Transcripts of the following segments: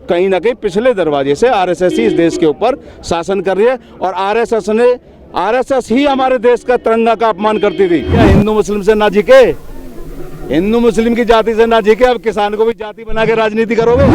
कहीं ना कहीं पिछले दरवाजे से आरएसएस ही इस देश के ऊपर शासन कर रही है। और आरएसएस ही हमारे देश का तिरंगा का अपमान करती थी। क्या हिंदू मुस्लिम से ना झिके, हिंदू मुस्लिम की जाति से ना झिके, अब किसान को भी जाति बना के राजनीति करोगे?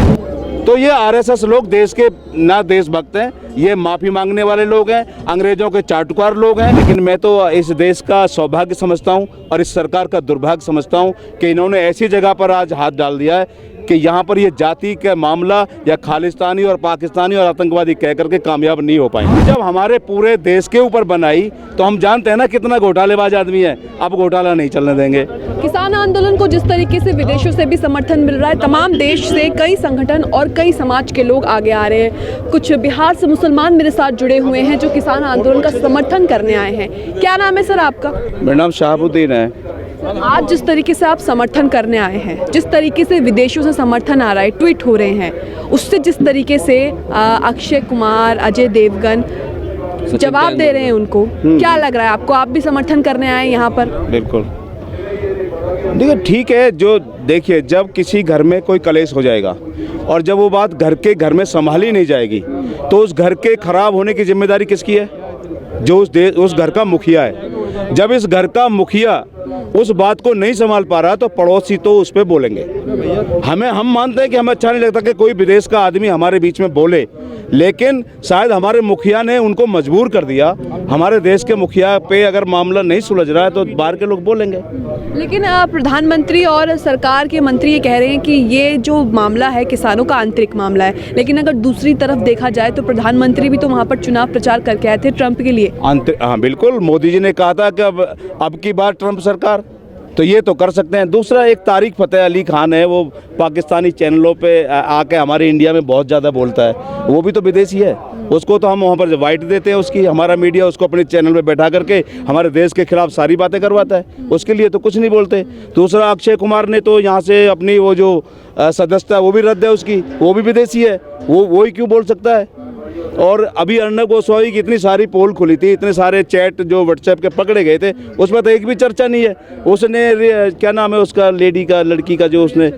तो ये आरएसएस लोग देश के ना देशभक्त हैं, ये माफ़ी मांगने वाले लोग हैं, अंग्रेजों के चाटुकार लोग हैं। लेकिन मैं तो इस देश का सौभाग्य समझता हूँ और इस सरकार का दुर्भाग्य समझता हूँ कि इन्होंने ऐसी जगह पर आज हाथ डाल दिया है कि यहाँ पर ये जाति का मामला या खालिस्तानी और पाकिस्तानी और आतंकवादी कह करके कामयाब नहीं हो पाएंगे। जब हमारे पूरे देश के ऊपर बनाई तो हम जानते हैं ना कितना घोटालेबाज आदमी है, अब घोटाला नहीं चलने देंगे। किसान आंदोलन को जिस तरीके से विदेशों से भी समर्थन मिल रहा है, तमाम देश से कई संगठन और कई समाज के लोग आगे आ रहे हैं। कुछ बिहार से मुसलमान मेरे साथ जुड़े हुए हैं जो किसान आंदोलन का समर्थन करने आए हैं। क्या नाम है सर आपका? मेरा नाम शहाबुद्दीन है। आज जिस तरीके से आप समर्थन करने आए हैं, जिस तरीके से विदेशों से समर्थन आ रहा है, ट्वीट हो रहे हैं, उससे जिस तरीके से अक्षय कुमार, अजय देवगन जवाब दे रहे हैं उनको, क्या लग रहा है आपको? आप भी समर्थन करने आए यहाँ पर? बिल्कुल, देखिए ठीक है। जो देखिए, जब किसी घर में कोई कलेश हो जाएगा और जब वो बात घर में संभाली नहीं जाएगी तो उस घर के खराब होने की जिम्मेदारी किसकी है? जो उस घर का मुखिया है। जब इस घर का मुखिया उस बात को नहीं संभाल पा रहा तो पड़ोसी तो उस पर बोलेंगे। हम मानते हैं कि हमें अच्छा नहीं लगता कि कोई विदेश का आदमी हमारे बीच में बोले, लेकिन शायद हमारे मुखिया ने उनको मजबूर कर दिया। हमारे देश के मुखिया पे अगर मामला नहीं सुलझ रहा है तो बाहर के लोग बोलेंगे। लेकिन प्रधानमंत्री और सरकार के मंत्री ये कह रहे हैं कि ये जो मामला है किसानों का आंतरिक मामला है, लेकिन अगर दूसरी तरफ देखा जाए तो प्रधानमंत्री भी तो वहाँ पर चुनाव प्रचार करके आए थे ट्रंप के लिए। हाँ बिल्कुल, मोदी जी ने कहा था कि अब की बार ट्रंप सरकार, तो ये तो कर सकते हैं। दूसरा, एक तारिक फतेह अली खान है, वो पाकिस्तानी चैनलों पे आके हमारे इंडिया में बहुत ज़्यादा बोलता है, वो भी तो विदेशी है। उसको तो हम वहाँ पर वाइट देते हैं, उसकी हमारा मीडिया उसको अपने चैनल पे बैठा करके हमारे देश के खिलाफ सारी बातें करवाता है, उसके लिए तो कुछ नहीं बोलते। दूसरा, अक्षय कुमार ने तो यहाँ से अपनी वो जो सदस्यता वो भी रद्द है उसकी, वो भी विदेशी है, वो ही क्यों बोल सकता है? और अभी अर्नब गोस्वामी की इतनी सारी पोल खुली थी, इतने सारे चैट जो व्हाट्सएप के पकड़े गए थे, उसमें तो एक भी चर्चा नहीं है। उसने क्या नाम है उसका, लड़की का जो उसने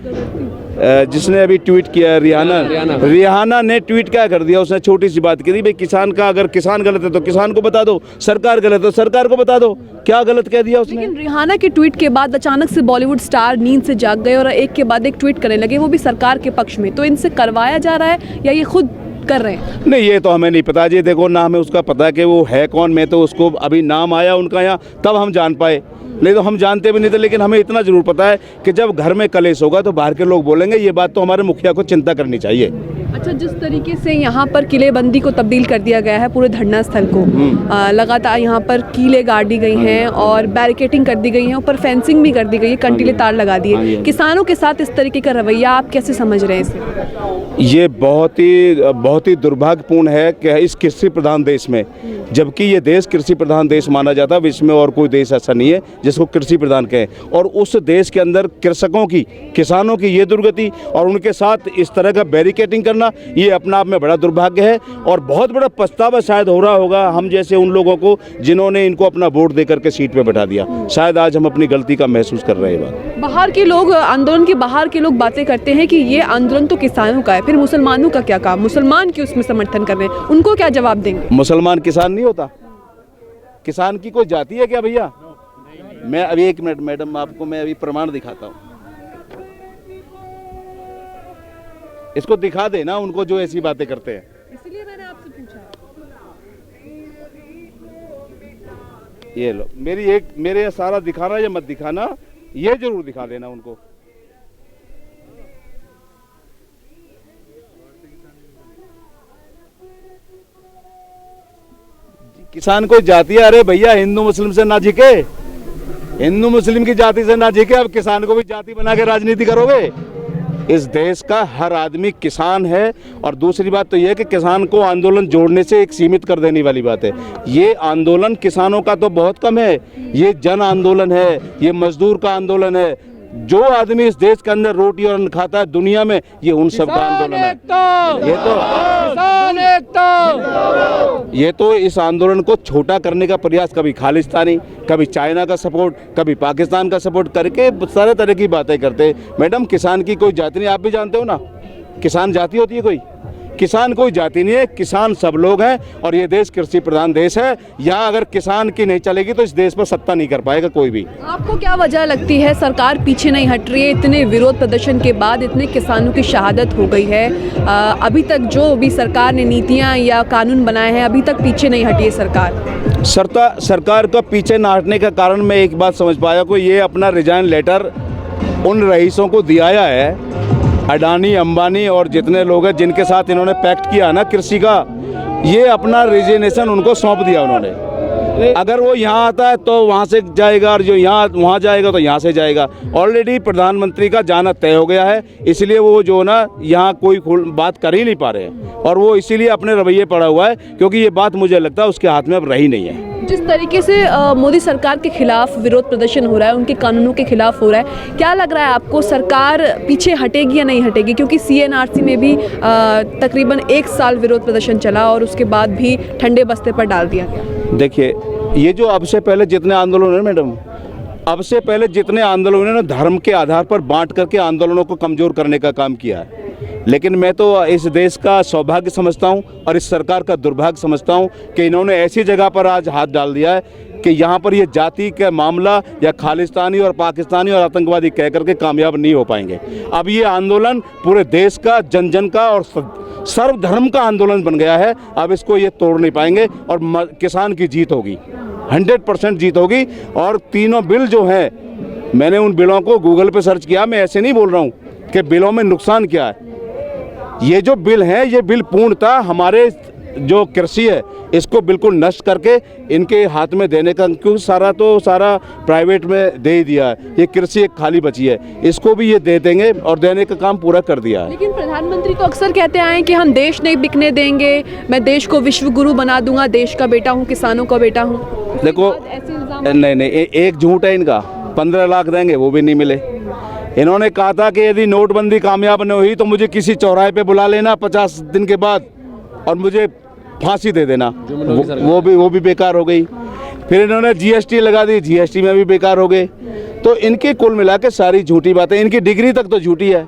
जिसने अभी ट्वीट किया, रिहाना ने ट्वीट क्या कर दिया? उसने छोटी सी बात की थी, भाई किसान का, अगर किसान गलत है तो किसान को बता दो, सरकार गलत है तो सरकार को बता दो। क्या गलत कह दिया उसने? लेकिन रिहाना के ट्वीट के बाद अचानक से बॉलीवुड स्टार नींद से जाग गए और एक के बाद एक ट्वीट करने लगे, वो भी सरकार के पक्ष में। तो इनसे करवाया जा रहा है या ये खुद कर रहे हैं? नहीं, ये तो हमें नहीं पता जी। देखो ना, हमें उसका पता है कि वो है कौन। मैं तो उसको अभी नाम आया उनका यहाँ तब हम जान पाए, नहीं तो हम जानते भी नहीं थे। लेकिन हमें इतना जरूर पता है कि जब घर में कलेश होगा तो बाहर के लोग बोलेंगे। ये बात तो हमारे मुखिया को चिंता करनी चाहिए। अच्छा, जिस तरीके से यहाँ पर किलेबंदी को तब्दील कर दिया गया है, पूरे धरना स्थल को लगातार यहाँ पर कीले गाड़ दी गई हैं और बैरिकेटिंग कर दी गई है, ऊपर फेंसिंग भी कर दी गई है, कंटीले तार लगा दिए। किसानों के साथ इस तरीके का रवैया आप कैसे समझ रहे हैं इसे? ये बहुत ही दुर्भाग्यपूर्ण है कि इस कृषि प्रधान देश में, जबकि ये देश कृषि प्रधान देश माना जाता है, विश्व में और कोई देश ऐसा नहीं है जिसको कृषि प्रधान कहें, और उस देश के अंदर कृषकों की, किसानों की ये दुर्गति और उनके साथ इस तरह का बैरिकेटिंग करना, ये अपना आप में बड़ा दुर्भाग्य है। और बहुत बड़ा पछतावा शायद हो रहा होगा हम जैसे उन लोगों को जिन्होंने इनको अपना वोट दे करके सीट पे बैठा दिया। शायद आज हम अपनी गलती का महसूस कर रहे हैं। बाहर के लोग, आंदोलन के बाहर के लोग बातें करते हैं कि ये आंदोलन तो किसानों का है, फिर मुसलमानों का क्या काम? मुसलमान क्यों उसमें समर्थन कर रहे हैं? उनको क्या जवाब देंगे? मुसलमान किसान नहीं होता? किसान की कोई जाति है क्या भैया? मैं अभी 1 मिनट मैडम, आपको मैं अभी प्रमाण दिखाता हूँ। इसको दिखा देना उनको जो ऐसी बातें करते हैं। इसलिए मैंने आपसे पूछा। ये लो, मेरे सारा दिखाना या मत दिखाना, ये जरूर दिखा देना उनको। किसान कोई जाति है? अरे भैया, हिंदू मुस्लिम से ना झिके, हिंदू मुस्लिम की जाति से ना झिके, अब किसान को भी जाति बना के राजनीति करोगे? इस देश का हर आदमी किसान है। और दूसरी बात तो यह है कि किसान को आंदोलन जोड़ने से एक सीमित कर देने वाली बात है। ये आंदोलन किसानों का तो बहुत कम है, ये जन आंदोलन है, ये मजदूर का आंदोलन है। जो आदमी इस देश के अंदर रोटी और अन्न खाता है दुनिया में, ये उन सब का आंदोलन है। ये तो इस आंदोलन को छोटा करने का प्रयास, कभी खालिस्तानी, कभी चाइना का सपोर्ट, कभी पाकिस्तान का सपोर्ट करके सारे तरह की बातें करते हैं। मैडम, किसान की कोई जाति नहीं, आप भी जानते हो ना। किसान जाति होती है कोई? किसान कोई जाति नहीं है, किसान सब लोग हैं और ये देश कृषि प्रधान देश है। यहाँ अगर किसान की नहीं चलेगी तो इस देश पर सत्ता नहीं कर पाएगा कोई भी। आपको क्या वजह लगती है सरकार पीछे नहीं हट रही है? इतने विरोध प्रदर्शन के बाद इतने किसानों की शहादत हो गई है, अभी तक जो भी सरकार ने नीतियाँ या कानून बनाए हैं अभी तक पीछे नहीं हटी है सरकार। सरकार का पीछे न हटने का कारण मैं एक बात समझ पाया को, ये अपना रिजाइन लेटर उन रईसों को दिया है, अडानी अंबानी और जितने लोग हैं जिनके साथ इन्होंने पैक्ट किया ना कृषि का, ये अपना रिजिग्नेशन उनको सौंप दिया उन्होंने। अगर वो यहाँ आता है तो वहाँ से जाएगा और जो यहाँ वहाँ जाएगा तो यहाँ से जाएगा। ऑलरेडी प्रधानमंत्री का जाना तय हो गया है, इसलिए वो जो ना यहाँ कोई बात कर ही नहीं पा रहे हैं और वो इसीलिए अपने रवैये पड़ा हुआ है, क्योंकि ये बात मुझे लगता है उसके हाथ में अब रही नहीं है। जिस तरीके से मोदी सरकार के खिलाफ विरोध प्रदर्शन हो रहा है, उनके कानूनों के खिलाफ हो रहा है, क्या लग रहा है आपको सरकार पीछे हटेगी या नहीं हटेगी? क्योंकि CNRC में भी तकरीबन 1 साल विरोध प्रदर्शन चला और उसके बाद भी ठंडे बस्ते पर डाल दिया गया। देखिए, ये जो अब से पहले जितने आंदोलन हैं मैडम, अब से पहले जितने आंदोलन ने धर्म के आधार पर बांट करके आंदोलनों को कमज़ोर करने का काम किया है, लेकिन मैं तो इस देश का सौभाग्य समझता हूं और इस सरकार का दुर्भाग्य समझता हूं कि इन्होंने ऐसी जगह पर आज हाथ डाल दिया है कि यहाँ पर ये जाति का मामला या खालिस्तानी और पाकिस्तानी और आतंकवादी कह करके कामयाब नहीं हो पाएंगे। अब ये आंदोलन पूरे देश का, जन जन का और सर्वधर्म का आंदोलन बन गया है। अब इसको ये तोड़ नहीं पाएंगे और किसान की जीत होगी, 100% जीत होगी। और तीनों बिल जो हैं, मैंने उन बिलों को गूगल पे सर्च किया, मैं ऐसे नहीं बोल रहा हूँ कि बिलों में नुकसान क्या है। ये जो बिल हैं, ये बिल पूर्णतः हमारे जो कृषि है इसको बिल्कुल नष्ट करके इनके हाथ में देने का, क्योंकि सारा प्राइवेट में दे ही दिया है। ये कृषि एक खाली बची है, इसको भी ये दे देंगे और देने का काम पूरा कर दिया है। लेकिन प्रधानमंत्री तो अक्सर कहते आए हैं कि हम देश नहीं बिकने देंगे, मैं देश को विश्व गुरु बना दूंगा, देश का बेटा हूँ, किसानों का बेटा हूँ। देखो, नहीं, एक झूठ है इनका। 15 लाख देंगे वो भी नहीं मिले। इन्होंने कहा था कि यदि नोटबंदी कामयाब नहीं हुई तो मुझे किसी चौराहे पे बुला लेना 50 दिन के बाद और मुझे फांसी दे देना, वो भी बेकार हो गई। फिर इन्होंने GST लगा दी, GST में भी बेकार हो गए। तो इनकी कुल मिला के सारी झूठी बातें, इनकी डिग्री तक तो झूठी है,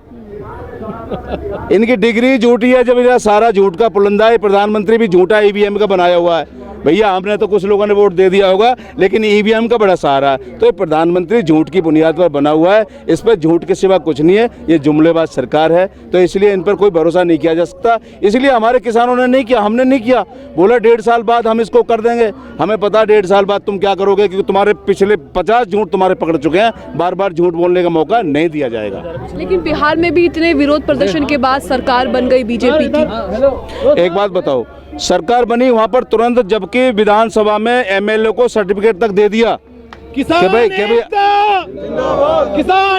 इनकी डिग्री झूठी है। जब इधर सारा झूठ का पुलंदा है, प्रधानमंत्री भी झूठा EVM का बनाया हुआ है। भैया, हमने तो कुछ लोगों ने वोट दे दिया होगा, लेकिन EVM का बड़ा सहारा है। तो ये प्रधानमंत्री झूठ की बुनियाद पर बना हुआ है, इस पर झूठ के सिवा कुछ नहीं है। ये जुमलेबाज सरकार है, तो इसलिए इन पर कोई भरोसा नहीं किया जा सकता। इसलिए हमारे किसानों ने नहीं किया, हमने नहीं किया। बोला 1.5 साल बाद हम इसको कर देंगे। हमें पता 1.5 साल बाद तुम क्या करोगे, क्योंकि तुम्हारे पिछले 50 झूठ तुम्हारे पकड़ चुके हैं। बार बार झूठ बोलने का मौका नहीं दिया जाएगा। लेकिन बिहार में भी इतने विरोध प्रदर्शन के बाद सरकार बन गई BJP की। एक बात बताओ, सरकार बनी वहां पर तुरंत, जबकि विधानसभा में MLA को सर्टिफिकेट तक दे दिया। किसान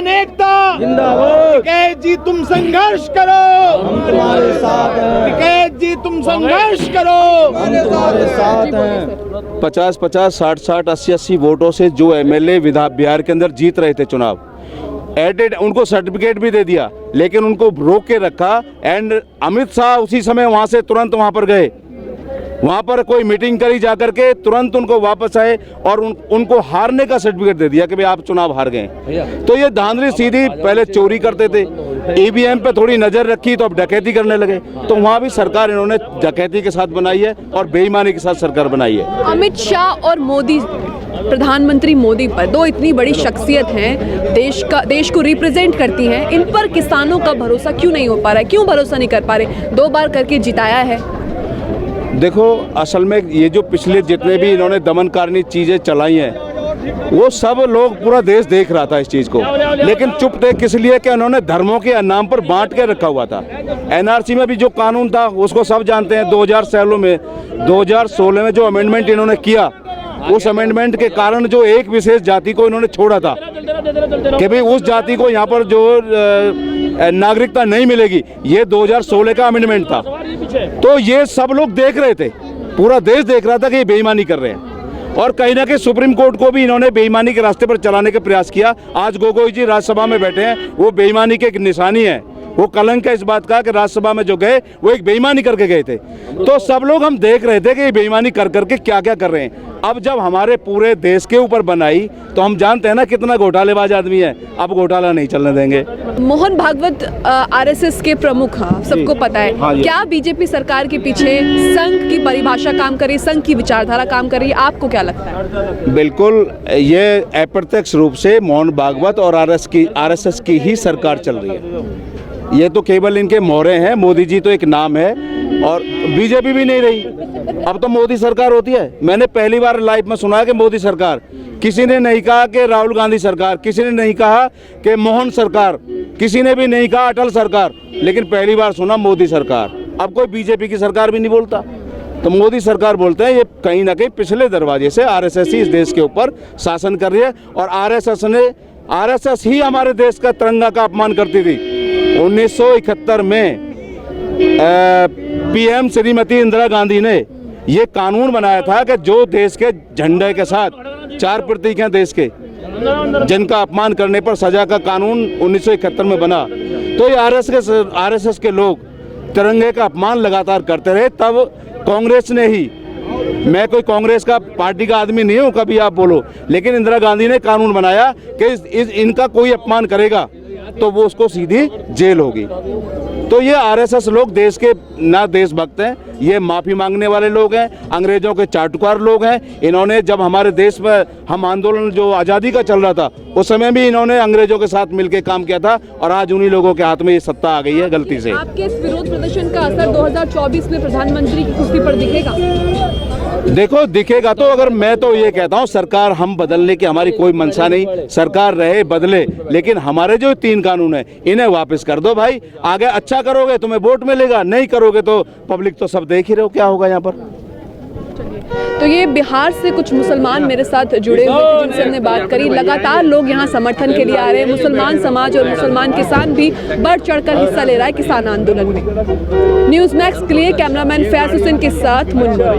एकता जिंदाबाद। टिकैत जी तुम संघर्ष करो, हम तुम्हारे साथ हैं। टिकैत जी तुम संघर्ष करो, हम तुम्हारे साथ हैं। 50-50, 60-60, 80-80 वोटों से जो MLA बिहार के अंदर जीत रहे थे चुनाव, एडेड उनको सर्टिफिकेट भी दे दिया, लेकिन उनको रोक के रखा। एंड अमित शाह उसी समय वहां से तुरंत वहां पर गए, वहां पर कोई मीटिंग करी जाकर के, तुरंत उनको वापस आए और उनको हारने का सर्टिफिकेट दे दिया कि भाई आप चुनाव हार गए। तो ये धांधली सीधी, पहले चोरी करते थे, EVM पे थोड़ी नजर रखी तो अब डकैती करने लगे। तो वहाँ भी सरकार इन्होंने डकैती के साथ बनाई है और बेईमानी के साथ सरकार बनाई है। अमित शाह और मोदी, प्रधानमंत्री मोदी पर, दो इतनी बड़ी शख्सियत हैं, देश को रिप्रेजेंट करती हैं, इन पर किसानों का भरोसा क्यों नहीं हो पा रहा है? क्यों भरोसा नहीं कर पा रहे? 2 बार करके जिताया है। देखो, असल में ये जो पिछले जितने भी इन्होंने दमनकारणी चीज़ें चलाई हैं, वो सब लोग, पूरा देश देख रहा था इस चीज़ को, लेकिन चुप थे। किस लिए? कि उन्होंने धर्मों के नाम पर बांट के रखा हुआ था। NRC में भी जो कानून था उसको सब जानते हैं। 2016 में जो अमेंडमेंट इन्होंने किया, उस अमेंडमेंट के कारण जो एक विशेष जाति को इन्होंने छोड़ा था कि भाई उस जाति को यहाँ पर जो नागरिकता नहीं मिलेगी, ये 2016 का अमेंडमेंट था। तो ये सब लोग देख रहे थे, पूरा देश देख रहा था कि ये बेईमानी कर रहे हैं। और कहीं ना कहीं सुप्रीम कोर्ट को भी इन्होंने बेईमानी के रास्ते पर चलाने का प्रयास किया। आज गोगोई जी राज्यसभा में बैठे हैं, वो बेईमानी की एक निशानी है। वो कलंक है इस बात का कि राज्यसभा में जो गए वो एक बेईमानी करके गए थे। तो सब लोग हम देख रहे थे कि ये बेईमानी कर करके क्या क्या कर रहे हैं। अब जब हमारे पूरे देश के ऊपर बनाई तो हम जानते हैं ना कितना घोटालेबाज आदमी है। अब घोटाला नहीं चलने देंगे। मोहन भागवत आरएसएस के प्रमुख हैं, सबको पता है। हाँ जी। क्या बीजेपी सरकार के पीछे संघ की परिभाषा काम कर रही है, संघ की विचारधारा काम कर रही है? आपको क्या लगता है? बिल्कुल, ये अप्रत्यक्ष रूप से मोहन भागवत और आरएसएस की ही सरकार चल रही है। ये तो केवल इनके मोहरे हैं। मोदी जी तो एक नाम है और बीजेपी भी नहीं रही। अब तो मोदी सरकार होती है। मैंने पहली बार लाइफ में सुना कि मोदी सरकार। किसी ने नहीं कहा कि राहुल गांधी सरकार, किसी ने नहीं कहा कि मोहन सरकार, किसी ने भी नहीं कहा अटल सरकार, लेकिन पहली बार सुना मोदी सरकार। अब कोई बीजेपी की सरकार भी नहीं बोलता, तो मोदी सरकार बोलते हैं। ये कहीं ना कहीं पिछले दरवाजे से आरएसएस ही इस देश के ऊपर शासन कर रही है और आरएसएस ही हमारे देश का तिरंगा का अपमान करती थी। 1971 में पीएम श्रीमती इंदिरा गांधी ने ये कानून बनाया था कि जो देश के झंडे के साथ 4 प्रतीक हैं देश के, जिनका अपमान करने पर सजा का कानून 1971 में बना। तो ये आरएसएस के लोग तिरंगे का अपमान लगातार करते रहे। तब कांग्रेस ने ही, मैं कोई कांग्रेस का पार्टी का आदमी नहीं हूँ, कभी आप बोलो, लेकिन इंदिरा गांधी ने कानून बनाया कि इनका कोई अपमान करेगा तो वो उसको सीधी जेल होगी। तो ये आरएसएस लोग देश के ना देशभक्त हैं, ये माफ़ी मांगने वाले लोग हैं, अंग्रेजों के चाटुकार लोग हैं। इन्होंने जब हमारे देश में हम आंदोलन जो आज़ादी का चल रहा था उस समय भी इन्होंने अंग्रेजों के साथ मिलकर काम किया था और आज उन्हीं लोगों के हाथ में ये सत्ता आ गई है गलती से। आपके इस विरोध प्रदर्शन का असर 2024 में प्रधानमंत्री की कुर्सी पर दिखेगा? देखो, दिखेगा तो, अगर मैं तो ये कहता हूँ सरकार हम बदलने की हमारी कोई मंशा नहीं, सरकार रहे बदले, लेकिन हमारे जो 3 कानून है इन्हें वापस कर दो भाई। आगे अच्छा करोगे तुम्हें वोट मिलेगा, नहीं करोगे तो पब्लिक तो सब देख ही रहे हो क्या होगा यहाँ पर। तो ये बिहार से कुछ मुसलमान मेरे साथ जुड़े हुए थे जिनसे हमने बात करी। लगातार लोग यहाँ समर्थन के लिए आ रहे हैं। मुसलमान समाज और मुसलमान किसान भी बढ़ चढ़कर हिस्सा ले रहा है किसान आंदोलन में। न्यूज़ मैक्स के लिए कैमरामैन फैज हुसैन के साथ मुनमुन।